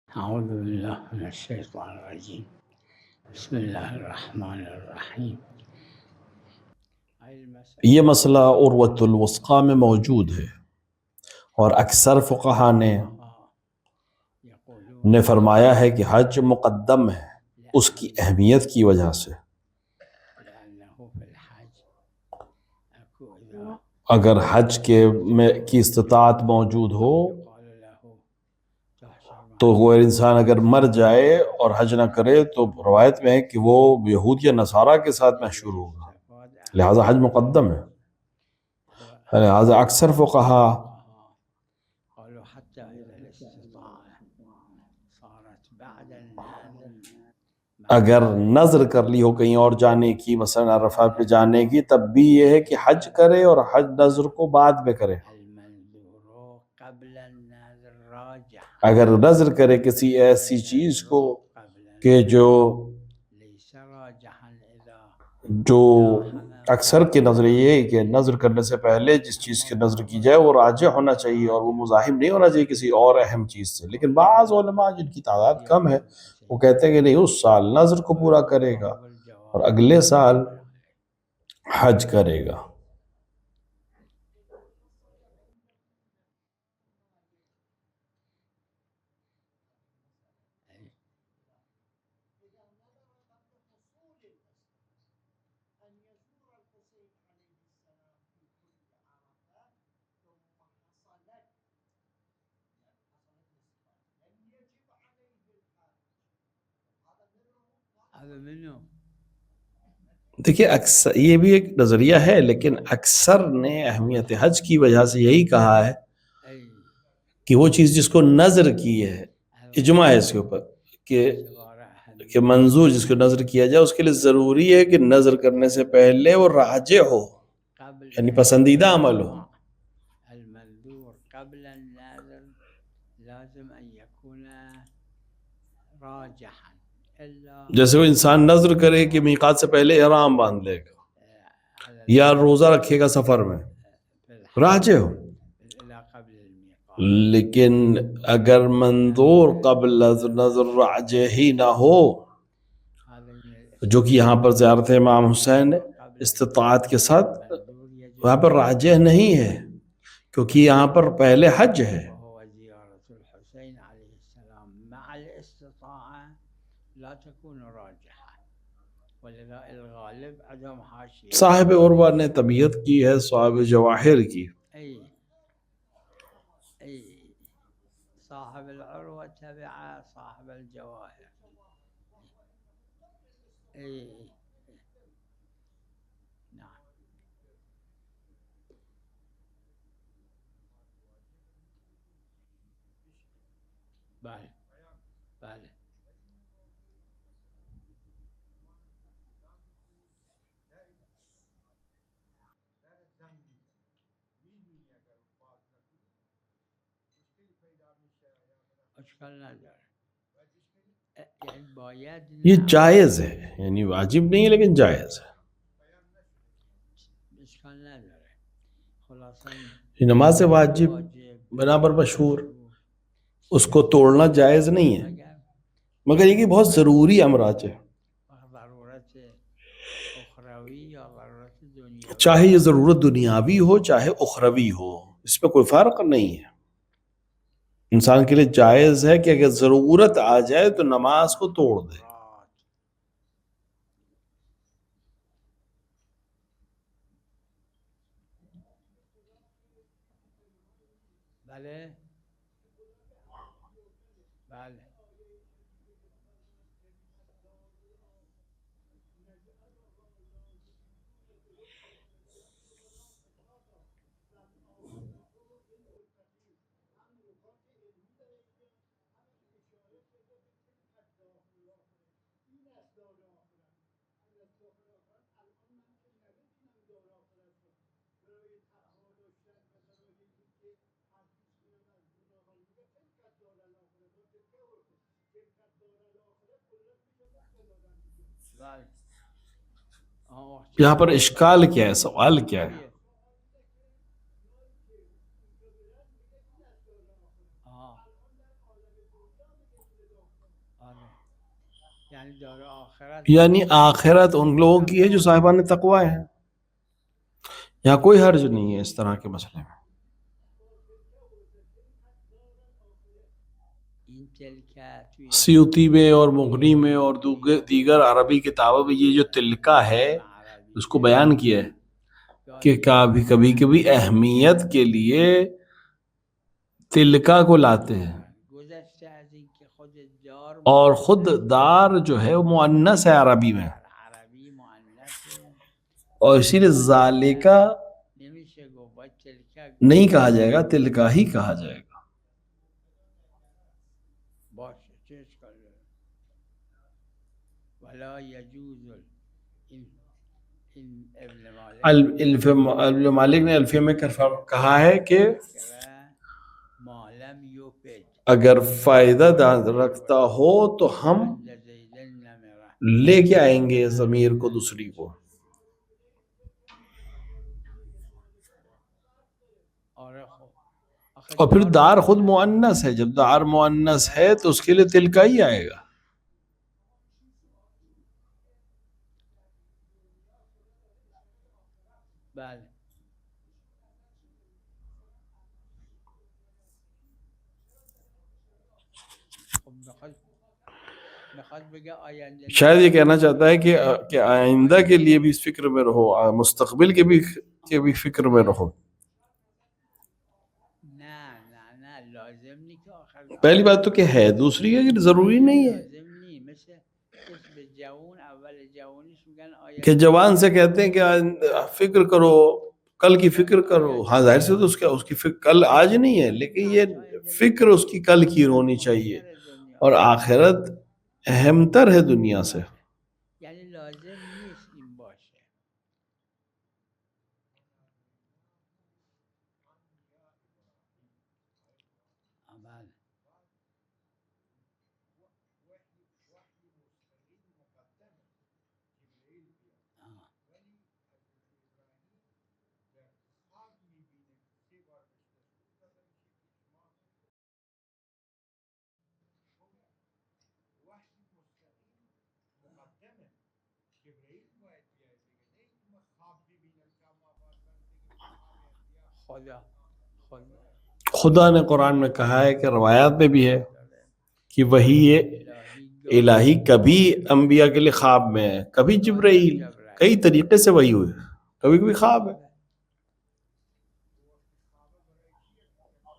أعوذ بالله من الشيطان الرجيم بسم الله الرحمن الرحیم. یہ مسئلہ عروۃ الوثقی میں موجود ہے اور اکثر فقہا نے فرمایا ہے کہ حج مقدم ہے اس کی اہمیت کی وجہ سے. اگر حج کی استطاعت موجود ہو تو وہ انسان اگر مر جائے اور حج نہ کرے تو روایت میں ہے کہ وہ یہود یا نصارہ کے ساتھ محشور ہوگا، لہذا حج مقدم ہے. لہذا اکثر فقہا اگر نظر کر لی ہو کہیں اور جانے کی، مثلا عرفہ پہ جانے کی، تب بھی یہ ہے کہ حج کرے اور حج نظر کو بعد میں کرے. اگر نظر کرے کسی ایسی چیز کو کہ جو اکثر کے نظر یہ ہے کہ نظر کرنے سے پہلے جس چیز کی نظر کی جائے وہ راجح ہونا چاہیے اور وہ مزاحم نہیں ہونا چاہیے کسی اور اہم چیز سے. لیکن بعض علماء جن کی تعداد کم ہے وہ کہتے ہیں کہ نہیں، اس سال نظر کو پورا کرے گا اور اگلے سال حج کرے گا. دیکھیے اکثر یہ بھی ایک نظریہ ہے، لیکن اکثر نے اہمیت حج کی وجہ سے یہی کہا ہے کہ وہ چیز جس کو نظر کی ہے، اجماع ہے اس کے اوپر کہ منظور جس کو نظر کیا جائے اس کے لیے ضروری ہے کہ نظر کرنے سے پہلے وہ راجع ہو، یعنی پسندیدہ عمل ہو. جیسے وہ انسان نظر کرے کہ میقات سے پہلے احرام باندھ لے گا یا روزہ رکھے گا سفر میں، راجع ہو. لیکن اگر منظور قبل نظر راجع ہی نہ ہو، جو کہ یہاں پر زیارت امام حسین استطاعت کے ساتھ وہاں پر راجع نہیں ہے کیونکہ یہاں پر پہلے حج ہے. صاحب عروہ نے طبیعت کی ہے صاحب جواہر کی. صاحب العروة تبع صاحب الجواهر. نعم. بله بله. یہ جائز ہے، یعنی واجب نہیں ہے لیکن جائز ہے. نماز واجب بنابر مشہور اس کو توڑنا جائز نہیں ہے، مگر یہ کہ بہت ضروری امراض ہے، چاہے یہ ضرورت دنیاوی ہو چاہے اخروی ہو، اس میں کوئی فرق نہیں ہے. انسان کے لیے جائز ہے کہ اگر ضرورت آ جائے تو نماز کو توڑ دے. بله بله. یہاں پر اشکال کیا ہے، سوال کیا ہے؟ یعنی دار آخرت یعنی آخرت ان لوگوں کی ہے جو صاحبان تقوی ہیں. یہاں کوئی حرج نہیں ہے اس طرح کے مسئلے میں. این تلکه توی سیوطی میں اور مغنی میں اور دیگر عربی کتابوں میں یہ جو تلکہ ہے اس کو بیان کیا ہے کہ کبھی کبھی اہمیت کے لیے تلکہ کو لاتے ہیں، گذشته از این که خود دار اور خود دار جو ہے وہ مؤنث ہے عربی میں، عربی مؤنثه اور اسی لیے ذالکہ نمیشه گفت باید تلکه نہیں کہا جائے گا، تلکہ ہی کہا جائے گا. باشه چه اشکالی داره ولا یجوز این ابن مالک ابن مالک نے الفیہ میں کہا ہے کہ ما لم یفد اگر فائدہ رکھتا ہو تو ہم لزید النمرہ لے کے آئیں گے ضمیر کو دوسری کو. اور پھر دار خود مؤنث ہے، جب دار مؤنث ہے تو اس کے لیے تلکہ ہی آئے گا. بله میخواد بگه آینده شاید یہ کہنا چاہتا ہے کہ آئندہ کے لیے بھی اس فکر میں رہو، مستقبل کے بھی فکر میں رہو. نه لازم نہیں کہ آخر پہلی بات تو کہ ہے، دوسری ہے کہ ضروری نہیں ہے لازم نہیں مثل کس به جوان اول جوانیش میگن آینده کہ جوان سے کہتے ہیں کہ فکر کرو، کل کی فکر کرو. ہاں ظاہر سے تو اس کی فکر کل آج نہیں ہے، لیکن یہ فکر اس کی کل کی ہونی چاہیے، اور آخرت اہم تر ہے دنیا سے. یعنی لازم نیست این باشه بله خدا نے قرآن میں کہا ہے کہ روایات میں بھی ہے کہ وہی الہی کبھی انبیاء کے لیے خواب میں ہے، کبھی جبرائیل، کئی طریقے سے وہی ہوئے، کبھی کبھی خواب ہے.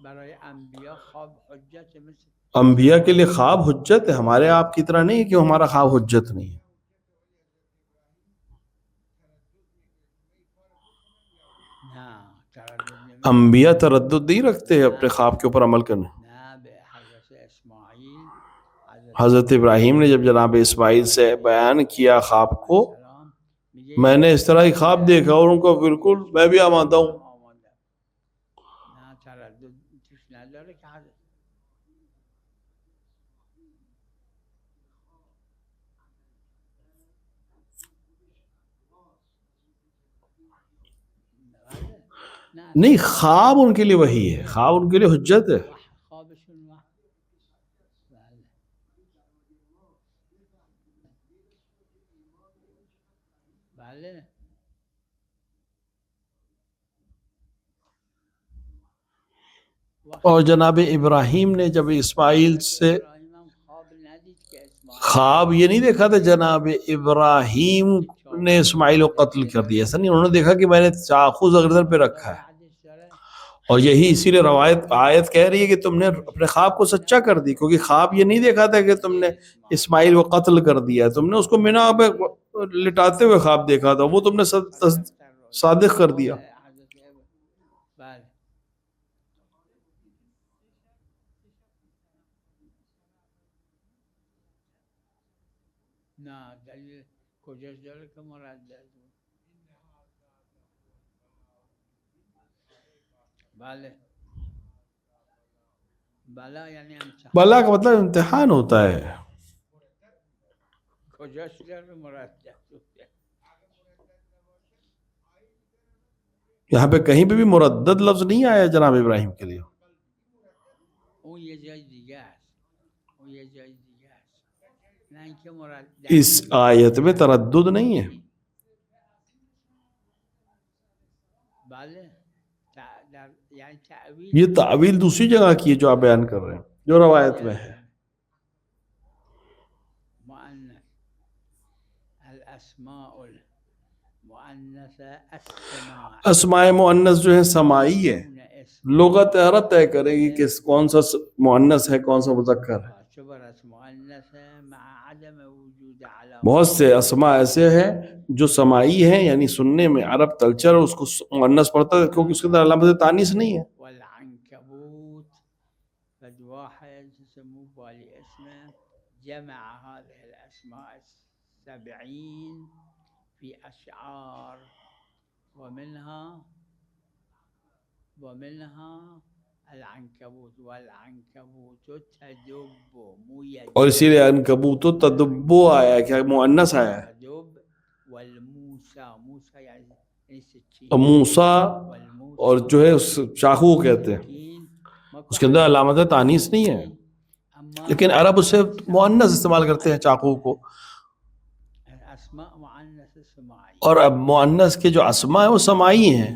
برای انبیاء خواب حجت مثل انبیاء کے لیے خواب حجت ہے، ہمارے آپ کی طرح نہیں ہے کہ ہمارا خواب حجت نہیں ہے. نه تردد نمی انبیاء تردد نہیں رکھتے اپنے خواب کے اوپر عمل کرنے. نه به حضرت اسماعیل حضرت ابراہیم نے جب جناب اسماعیل سے بیان کیا خواب کو، السلام میگه میں نے اس طرح ہی خواب دیکھا، اور ان کو بالکل میں بھی آمادہ ہوں. نه تردد توش نداره که حضرت نہیں، خواب ان کے لیے وہی ہے، خواب ان کے لیے حجت ہے. خوابشون وحی بله بله اور جناب ابراہیم نے جب اسماعیل سے ابراهیم هم خواب ندید که اسماعیل خواب یہ نہیں دیکھا تھا جناب ابراہیم نے اسماعیل کو قتل کر دیا، ایسا نہیں، انہوں نے دیکھا کہ میں نے چاقو گردن پہ رکھا ہے. بعدش داره اور یہی اسی لیے آیت کہہ رہی ہے کہ تم نے اپنے خواب کو سچا کر دی، کیونکہ خواب یہ نہیں دیکھا تھا کہ تم نے اسماعیل کو قتل کر دیا، تم نے اس کو مینا پہ لٹاتے ہوئے خواب دیکھا تھا، وہ تم نے صادق کر دیا. بله نه دلیل کجاش داره که مردد بود بله بلا یعنی امتحان بلا کا مطلب امتحان ہوتا ہے. کجاش داره مردد بود یہاں پہ کہیں پہ بھی مردد لفظ نہیں آیا جناب ابراہیم کے لیے. اون یه جای دیگه است اون یه جای دیگه است نہیں کہ مراد اس آیت میں تردد نہیں ہے. بله یعنی تعویل یہ تعویل دوسری جگہ کی ہے جو آپ بیان کر رہے ہیں، جو روایت میں ہے. مؤنث الاسماء المؤنثة السماع اسماء مؤنث جو ہے سماعی ہے. لغت عرب طے کرے گی کہ کون سا مؤنث ہے کون سا مذکر ہے. اعتبرت مؤنثة مع عدم وجود بہت سے اسماء ایسے ہیں جو سماعی ہیں، یعنی سننے میں عرب کلچر اس کو مؤنث پڑھتا ہے کیونکہ اس کے اندر علامت تانیث نہیں ہے. والعنكبوت فد واحد يسموه بالي اسمه جمع هذه الأسماء السبعين في أشعار ومنها العنكبوت والعنكبوت تدب مو يدب. اور اسی لیے عنکبوت و تدبو آیا کیا مؤنث آیا ہے. تدب والموسى موسى يعني سكين موسیٰ اور جو ہے اس چاقو کہتے ہیں اس کے اندر علامت تانیث نہیں ہے، لیکن عرب اس سے مؤنث استعمال کرتے ہیں چاقو کو. اسماء مؤنث سماعی اور اب مؤنث کے جو اسماء ہیں وہ سماعی ہیں.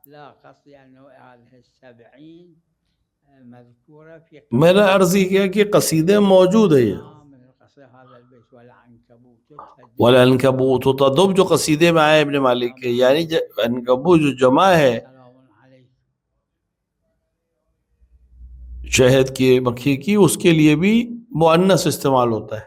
لا قصدي أنه هذه السبعين مذكورة في میں نے عرض یہ کیا کہ قصیدے موجود ہے. یہ هذا البيت والعنكبوت والعنکبوت تدب جو قصیدے میں آئے ابن مالک کے، یعنی عنکبوت جو جمع ہے شہد کی مکھی کی، اس کے لیے بھی مؤنث استعمال ہوتا ہے.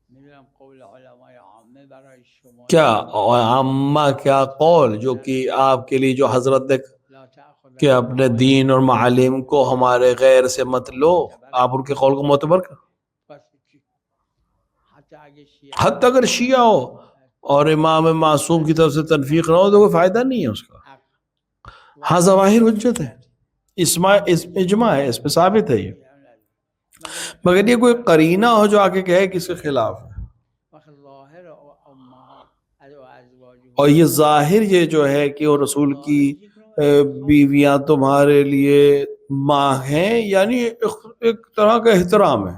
میدونم قول علماء عامه برای شما کیا عامہ کیا قول جو کہ آپ کے لیے جو حضرت نے لا تأخذ کہ اپنے دین اور معالم کو ہمارے غیر سے مت لو، آپ ان کے قول کو معتبر کر. حتی اگر شیعہ ہو اور امام معصوم کی طرف سے تنفیق نہ ہو تو کوئی فائدہ نہیں ہے اس کا. ہاں ظواہر حجت ہے، اجماع ہے، اس پہ ثابت ہے یہ. مگر یہ کوئی قرینہ ہو جو آگے کہے کہ اس کے خلاف ہے. اور یہ ظاہر یہ جو ہے کہ وہ رسول کی بیویاں تمہارے لیے ماں ہیں، یعنی ایک طرح کا احترام ہے.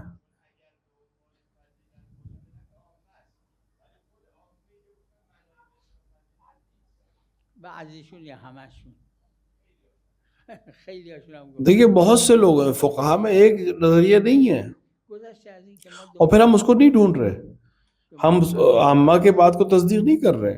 دیکھیے بہت سے لوگ ہیں فقہا میں، ایک نظریہ نہیں ہے، اور پھر ہم اس کو نہیں ڈھونڈ رہے، ہم عامہ کے بات کو تصدیق نہیں کر رہے.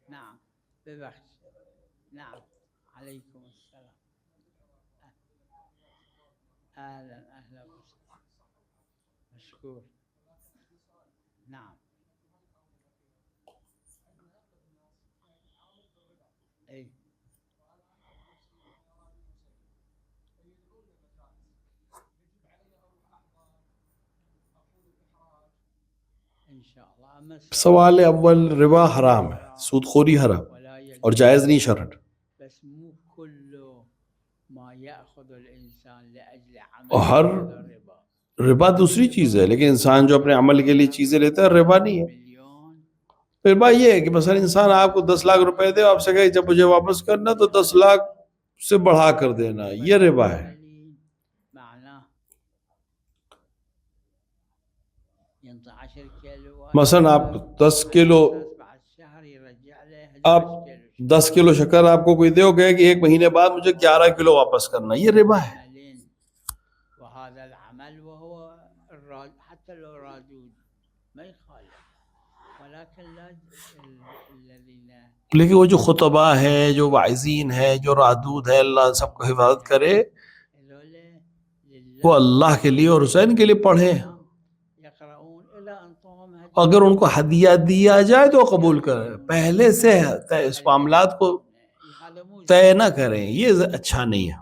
نعم ببخش نعم عليكم السلام اهلا اهلا وسهلا مشكور نعم اي ان شاء الله. سوال اول ربا حرام ہے، سود خوری حرام اور جائز نہیں شرعن. بس مو كل ما يأخذ الانسان لاجل اور ہر عمل ربا دوسری چیز ہے، لیکن انسان جو اپنے عمل کے لیے چیزیں لیتا ہے ربا نہیں ہے. ربا یہ ہے کہ مثلا انسان آپ کو 10 لاکھ روپے دے، آپ سے کہے جب مجھے واپس کرنا تو 10 لاکھ سے بڑھا کر دینا، یہ ربا ہے. مثلا آپ 10 کلو آپ 10 کلو شکر آپ کو کوئی دے ہو گئے کہ 1 مہینے بعد مجھے 11 کلو واپس کرنا، یہ ربا ہے. هذا العمل وهو حتى لو رادود ما يخالف ولكن لا الذين لیکن وہ جو خطبہ ہیں، جو واعظین ہیں، جو رادود ہے، اللہ سب کو حفاظت کرے، وہ اللہ کے لیے اور حسین کے لیے پڑھیں. اگر ان کو ہدیہ دیا جائے تو قبول کریں، پہلے سے اس معاملات کو طے نہ کریں، یہ اچھا نہیں ہے.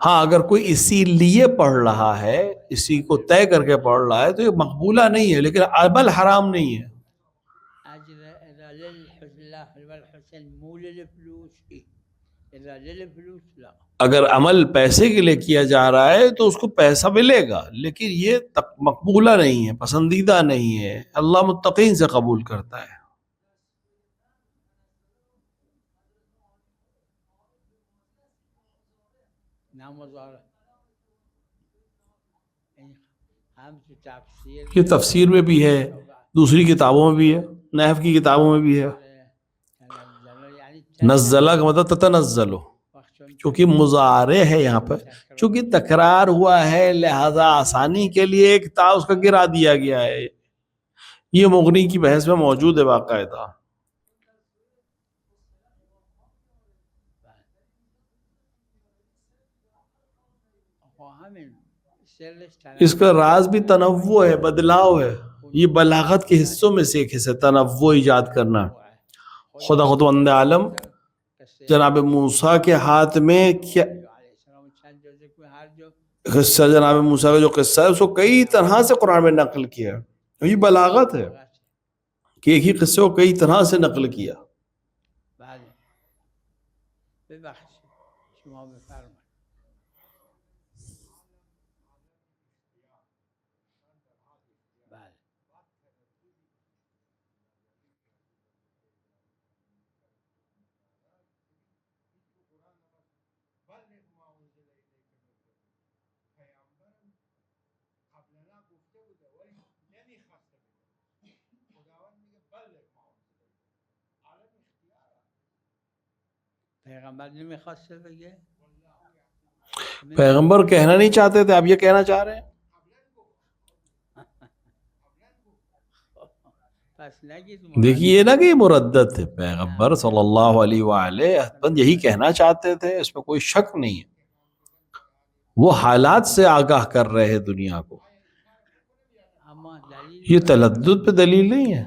ہاں اگر کوئی اسی لیے پڑھ رہا ہے، اسی کو طے کر کے پڑھ رہا ہے تو یہ مقبولہ نہیں ہے، لیکن عمل حرام نہیں ہے. اگر عمل پیسے کے لیے کیا جا رہا ہے تو اس کو پیسہ ملے گا، لیکن یہ مقبولہ نہیں ہے، پسندیدہ نہیں ہے. اللہ متقین سے قبول کرتا ہے. یہ تفسیر میں بھی ہے، دوسری کتابوں میں بھی ہے، نحو کی کتابوں میں بھی ہے. نزلہ کا مطلب تتنزلو، چونکہ مضارع ہے یہاں پر، چونکہ تکرار ہوا ہے لہذا آسانی کے لیے ایک تا اس کا گرا دیا گیا ہے. یہ مغنی کی بحث میں موجود ہے باقاعدہ. اس کا راز بھی تنوع ہے، بدلاؤ ہے. یہ بلاغت کے حصوں میں سے ایک حصہ تنوع ایجاد کرنا. خداوند عالم جناب موسیٰ کے ہاتھ میں کیا قصہ، جناب موسیٰ کا جو قصہ ہے اس کو کئی طرح سے قرآن میں نقل کیا. یہ بلاغت ہے کہ ایک ہی قصے کو کئی طرح سے نقل کیا. پیغمبر کہنا نہیں چاہتے تھے، اب یہ کہنا چاہ رہے ہیں. دیکھیے نا کہ یہ مردد ہے. پیغمبر صلی اللہ علیہ وآلہ یہی کہنا چاہتے تھے، اس میں کوئی شک نہیں ہے. وہ حالات سے آگاہ کر رہے ہیں دنیا کو. یہ تلدد پہ دلیل نہیں ہے.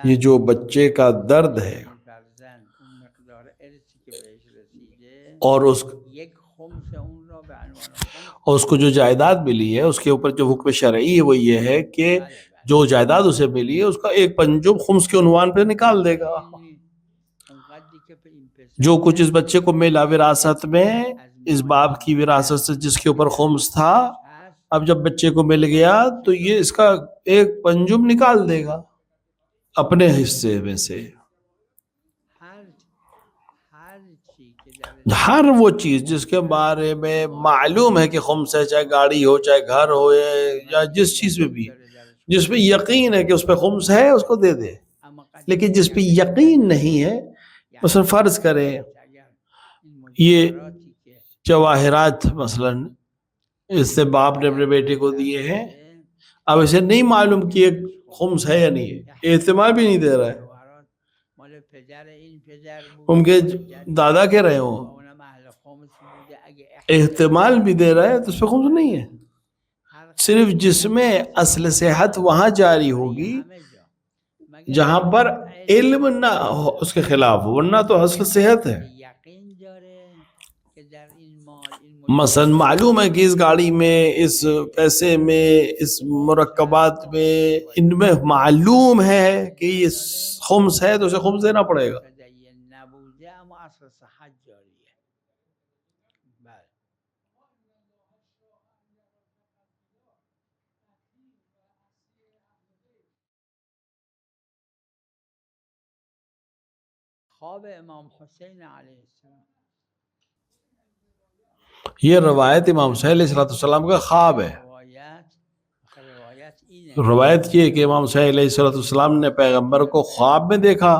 یہ جو بچے کا درد ہے اور اس کو جو جائیداد ملی ہے اس کے اوپر جو حکم شرعی ہے وہ یہ ہے کہ جو جائیداد اسے ملی ہے اس کا ایک پنجم خمس کے عنوان پہ نکال دے گا. جو کچھ اس بچے کو ملا وراثت میں، اس باپ کی وراثت سے جس کے اوپر خمس تھا، اب جب بچے کو مل گیا تو یہ اس کا ایک پنجم نکال دے گا اپنے حصے میں سے. ہر وہ چیز جس کے بارے میں معلوم ہے کہ خمس ہے، چاہے گاڑی ہو، چاہے گھر ہو، یا جس چیز میں بھی، جس پہ یقین ہے کہ اس پہ خمس ہے اس کو دے دے. لیکن جس پہ یقین نہیں ہے، مثلا فرض کریں یہ جواہرات مثلا اس سے باپ نے اپنے بیٹے کو دیے ہیں، اب اسے نہیں معلوم کہ ایک خمس ہے یا نہیں ہے، احتمال بھی نہیں دے رہا ہے. ان کے دادا کہہ رہے ہوں احتمال بھی دے رہا ہے تو اس پہ خمس نہیں ہے. صرف جس میں اصل صحت وہاں جاری ہوگی جہاں پر علم نہ ہو اس کے خلاف، ورنہ تو اصل صحت ہے. مثلا معلوم ہے کہ اس گاڑی میں، اس پیسے میں، اس مرکبات میں، ان میں معلوم ہے کہ یہ خمس ہے تو اسے خمس دینا پڑے گا. متدین نبوده اما اصل صحت جاریه. بله. خواب امام حسین علیہ السلام، یہ روایت امام حسین علیہ السلام کا خواب ہے. روایت اینه روایت یہ ہے کہ امام حسین علیہ السلام نے پیغمبر کو خواب میں دیکھا.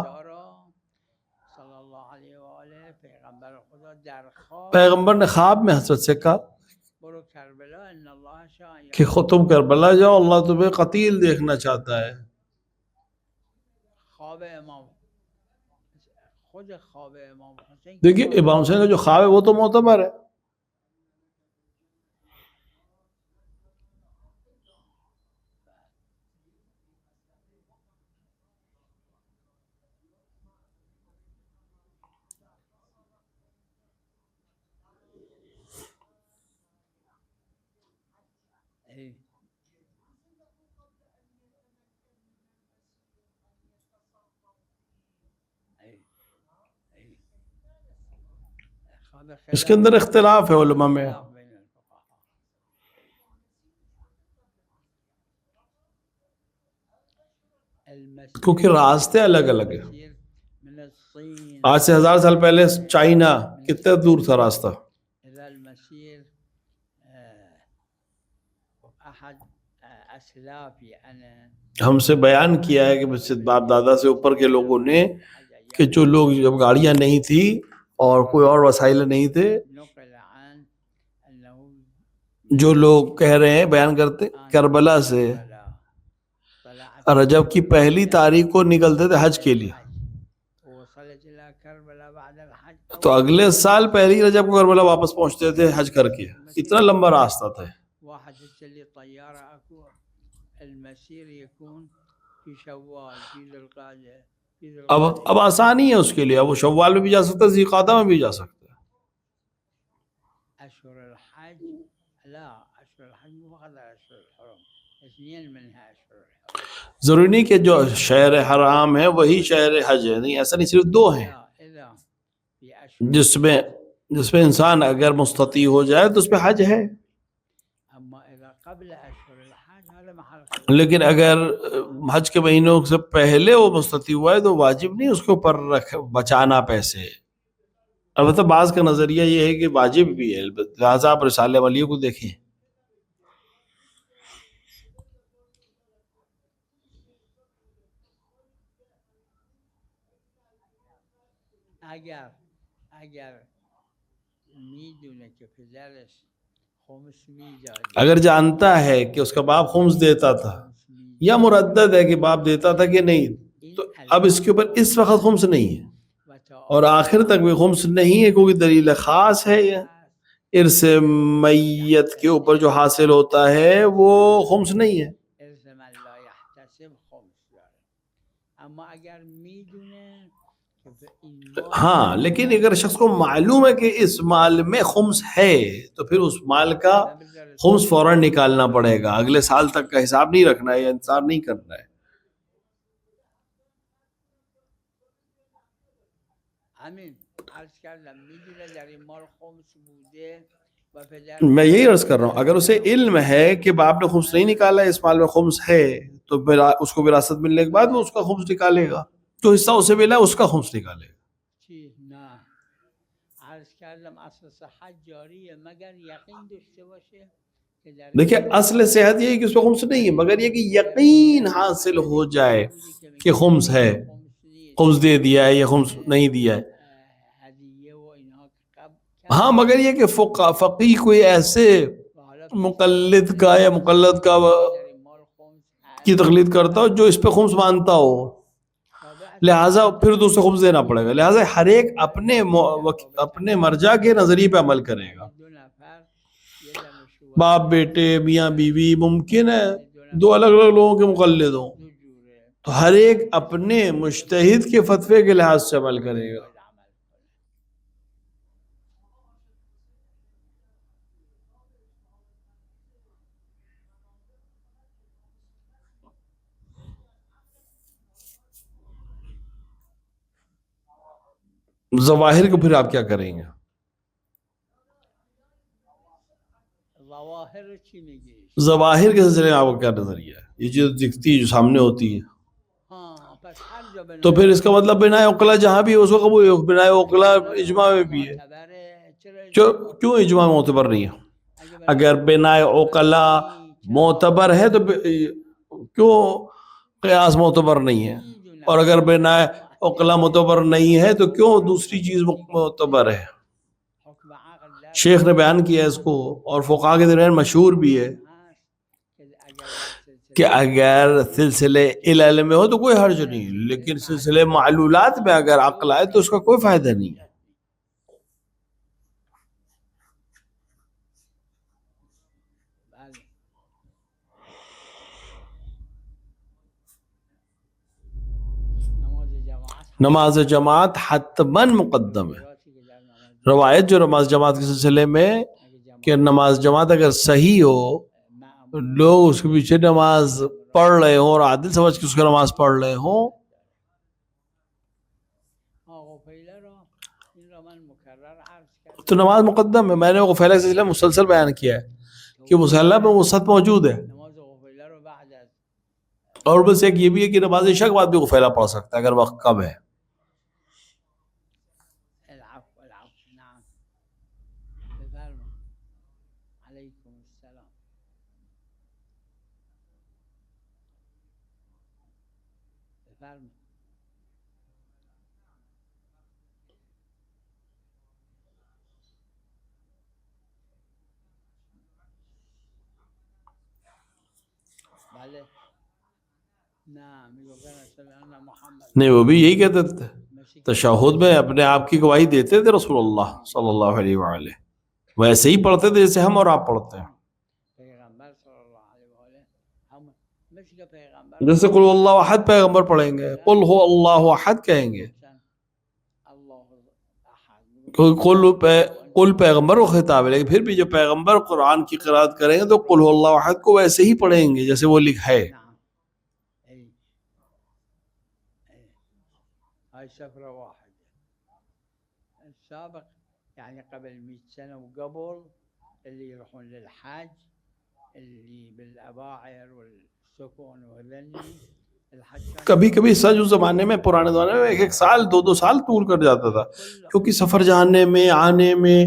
صلی اللہ علیہ وآلہ، پیغمبر خدا در خواب پیغمبر نے خواب میں حضرت سے کہا برو کربلا ان اللہ شاء کہ خود تم کربلا جاؤ، اللہ تمہیں قتیل دیکھنا چاہتا ہے. خواب امام، خود خواب امام حسین. دیکھیے امام حسین کا جو خواب ہے وہ تو معتبر ہے. اس کے اندر اختلاف ہے علماء میں، کیونکہ راستے الگ الگ ہیں. آج سے 1000 سال پہلے چائنا کتنا دور تھا راستہ. ہم سے بیان کیا ہے کہ باپ دادا سے اوپر کے لوگوں نے کہ جو لوگ، جب گاڑیاں نہیں تھی اور کوئی اور وسائل نہیں تھے، جو لوگ کہہ رہے ہیں بیان کرتے کربلا سے رجب کی پہلی تاریخ کو نکلتے تھے حج کے لیے، تو اگلے سال پہلی رجب کو کربلا واپس پہنچتے تھے حج کر کے. اتنا لمبا راستہ تھا. اب آسانی ہے اس کے لیے، اب وہ شوال میں بھی جا سکتا ہے، ذی قعدہ میں بھی جا سکتا ہے. اشهر الحج لا، اشهر الحج مو فقط اشهر الحرم، اثنين منها اشهر الحرم. ضروری نہیں کہ جو شہر حرام ہے وہی شہر حج ہے، نہیں، ایسا نہیں، صرف دو ہیں جس میں انسان اگر مستطیع ہو جائے تو اس پہ حج ہے. لیکن اگر حج کے مہینوں سے پہلے وہ مستطیع ہوا ہے تو واجب نہیں اس کے اوپر بچانا پیسے. البتہ بعض کا نظریہ یہ ہے کہ واجب بھی ہے، لہٰذا آپ رسالہ ولیہ کو دیکھیں. اگر میدونه که پدرش خمس میداد، اگر جانتا ہے کہ اس کا باپ خمس دیتا تھا، یا مردد ہے کہ باپ دیتا تھا کہ نہیں، تو اب اس کے اوپر اس وقت خمس نہیں ہے اور آخر تک بھی خمس نہیں ہے، کیونکہ دلیل خاص ہے. ارث میت کے اوپر جو حاصل ہوتا ہے وہ خمس نہیں ہے. ارث من لا یحتسب خمس داره. اما اگر میدونه، ہاں، لیکن اگر شخص کو معلوم ہے کہ اس مال میں خمس ہے تو پھر اس مال کا خمس فوراً نکالنا پڑے گا، اگلے سال تک کا حساب نہیں رکھنا ہے یا انتظار نہیں کرنا ہے. میں یہی عرض کر رہا ہوں، اگر اسے علم ہے کہ باپ نے خمس نہیں نکالا، اس مال میں خمس ہے، تو اس کو وراثت ملنے کے بعد وہ اس کا خمس نکالے گا، جو حصہ اسے ملا اس کا خمس نکالے گا. دیکھیں اصل صحت یہ ہے کہ اس پہ خمس نہیں ہے، مگر یہ کہ یقین حاصل ہو جائے کہ خمس ہے، خمس دے دیا ہے یا خمس نہیں دیا ہے. ہاں، مگر یہ کہ فقیہ کوئی ایسے مقلد کا یا مقلد کا کی تقلید کرتا ہو جو اس پہ خمس مانتا ہو، لہٰذا پھر تو اسے خمس دینا پڑے گا. لہٰذا ہر ایک اپنے مرجع کے نظریے پہ عمل کرے گا. باپ بیٹے، میاں بیوی، ممکن ہے دو الگ الگ لوگوں کے مقلد ہوں، تو ہر ایک اپنے مجتہد کے فتوے کے لحاظ سے عمل کرے گا. ظواہر کو پھر آپ کیا کریں گے؟ ظواہر اچھی میگی ظواہر کے سلسلے میں آپ کا کیا نظریہ ہے؟ یہ چیز دکھتی ہے جو سامنے ہوتی ہے، ہاں بس ہر جو بنا تو پھر اس کا مطلب بنا عقلا جہاں بھی ہے اس کو قبول ہے، بنا عقلا اجماع میں بھی ہے، کیوں اجماع معتبر نہیں ہے؟ اگر بنا عقلا معتبر ہے تو کیوں قیاس معتبر نہیں ہے؟ اور اگر بنا عقلا معتبر نہیں ہے تو کیوں دوسری چیز معتبر ہے؟ شیخ نے بیان کیا ہے اس کو، اور فقہاء کے درمیان مشہور بھی ہے کہ اگر سلسلے علل میں ہو تو کوئی حرج نہیں، لیکن سلسلے معلولات میں اگر عقل آئے تو اس کا کوئی فائدہ نہیں ہے۔ نماز جماعت حتماً مقدم ہے، روایت جو نماز جماعت کے سلسلے میں کہ نماز جماعت اگر صحیح ہو، لوگ اس کے پیچھے نماز پڑھ رہے ہوں اور عادل سمجھ کے اس کو نماز پڑھ رہے ہوں، تو نماز مقدم ہے۔ میں نے غفیلہ کے سلسلے میں مسلسل بیان کیا ہے کہ مسلح میں وسعت موجود ہے، اور بس ایک یہ بھی ہے کہ نماز عشاء کے بعد بھی غفیلہ پڑھ سکتا ہے اگر وقت کم ہے۔ نہیں، وہ بھی یہی کہتے تھے، تشہد میں اپنے آپ کی گواہی دیتے تھے رسول اللہ صلی اللہ علیہ وآلہ، ویسے ہی پڑھتے تھے جیسے ہم اور آپ پڑھتے ہیں، جیسے قل اللہ احد پیغمبر پڑھیں گے، قل هو اللہ احد کہیں گے، قل پیغمبر کو خطاب ہے، لیکن پھر بھی جو پیغمبر قرآن کی قرات کریں گے تو قل هو اللہ احد کو ویسے ہی پڑھیں گے جیسے وہ لکھا ہے۔ هاي سفرة واحدة السابق يعني قبل 100 سنة وقبل اللي يروحون للحج اللي بالأباعر والسكون وهذني الحج کبھی کبھی سج اس زمانے میں، پرانے زمانے میں 1 سال 2 سال طول کر جاتا تھا، کیونکہ سفر جانے میں آنے میں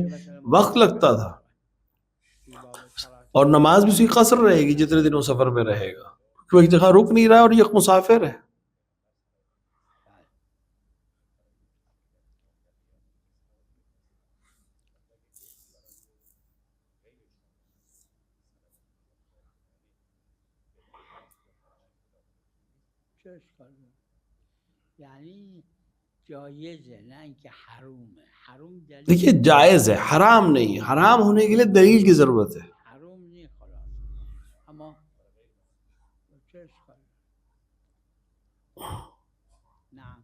وقت لگتا تھا، اور نماز بھی اسی قصر رہے گی جتنے دن وہ سفر میں رہے گا، کیونکہ وہ ایک جگہ رک نہیں رہا اور یہ مسافر ہے۔ يعني جائز ہے نا کہ حرام ہے، حرام دیکھیے جائز ہے، حرام نہیں، حرام ہونے کے لیے دلیل کی ضرورت ہے۔ حرام نہیں خلاص اما نعم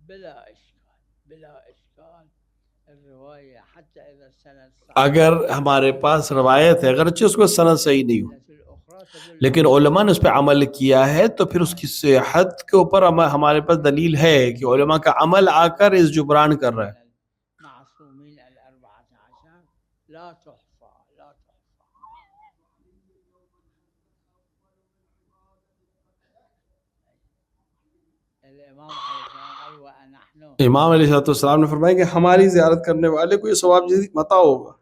بلا اشکال الرواية حتى اذا السند صحيح، اگر ہمارے پاس روایت ہے اگرچہ اس کو سند صحیح نہیں ہو، لیکن علماء نے اس پہ عمل کیا ہے تو پھر اس کی صحت کے اوپر ہمارے پاس دلیل ہے کہ علماء کا عمل آ کر اس جبران کر رہا ہے۔ معصومين 14 لا تحصى لا تحصى۔ الامام عليه السلام قال ونحن، امام علیہ السلام نے فرمایا کہ ہماری زیارت کرنے والے کو یہ ثواب متا ہوگا۔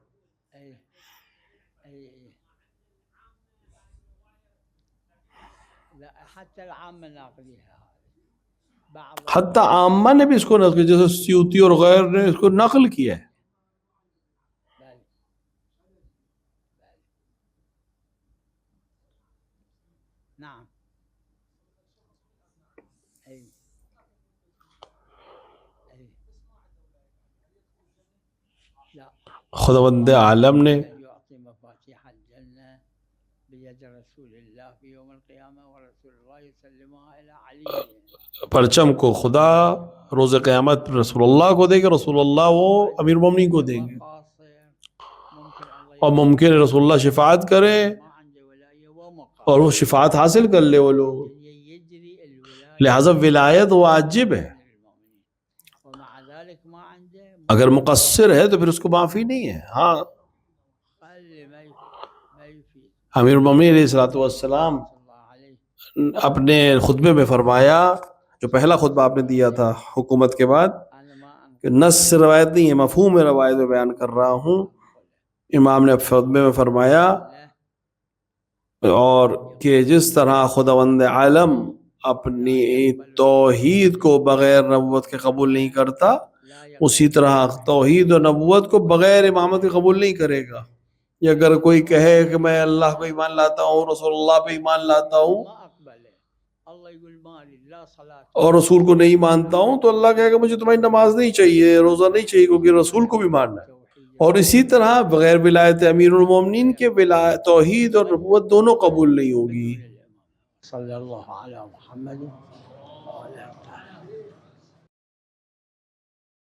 حتى العامة ناقليها، حتیٰ عامہ نے بھی اس کو نقل کیا، جیسے سیوطی اور غیر نے اس کو نقل کیا ہے۔ نعم خداوند عالم نے بيد رسول الله في يوم القيامة ورسول الله يسلمها إلى علي. پرچم کو خدا روز قیامت رسول اللہ کو دے گا، رسول اللہ وہ امیر المومنین کو دیں گے، اور ممکن ہے رسول اللہ شفاعت کرے اور وہ شفاعت حاصل کر لے وہ لوگ، لہذا ولایت واجب ہے. اگر مقصر ہے تو پھر اس کو معافی نہیں ہے. ہاں امیر المومنین علیہ الصلوۃ والسلام اپنے خطبے میں فرمایا، جو پہلا خطبہ آپ نے دیا تھا حکومت کے بعد، کہ نص سے روایت نہیں ہے، مفہوم روایت میں بیان کر رہا ہوں. امام نے خطبے میں فرمایا اور کہ جس طرح خداوند عالم اپنی توحید کو بغیر نبوت کے قبول نہیں کرتا، اسی طرح توحید و نبوت کو بغیر امامت کے قبول نہیں کرے گا. یا اگر کوئی کہے کہ میں اللہ پہ ایمان لاتا ہوں، رسول اللہ پہ ایمان لاتا ہوں اور رسول کو نہیں مانتا ہوں، تو اللہ کہے گا مجھے تمہاری نماز نہیں چاہیے، روزہ نہیں چاہیے، کیونکہ رسول کو بھی ماننا ہے. اور اسی طرح بغیر ولایت امیر المومنین کے توحید اور نبوت دونوں قبول نہیں ہوگی. صلی اللہ علی محمد.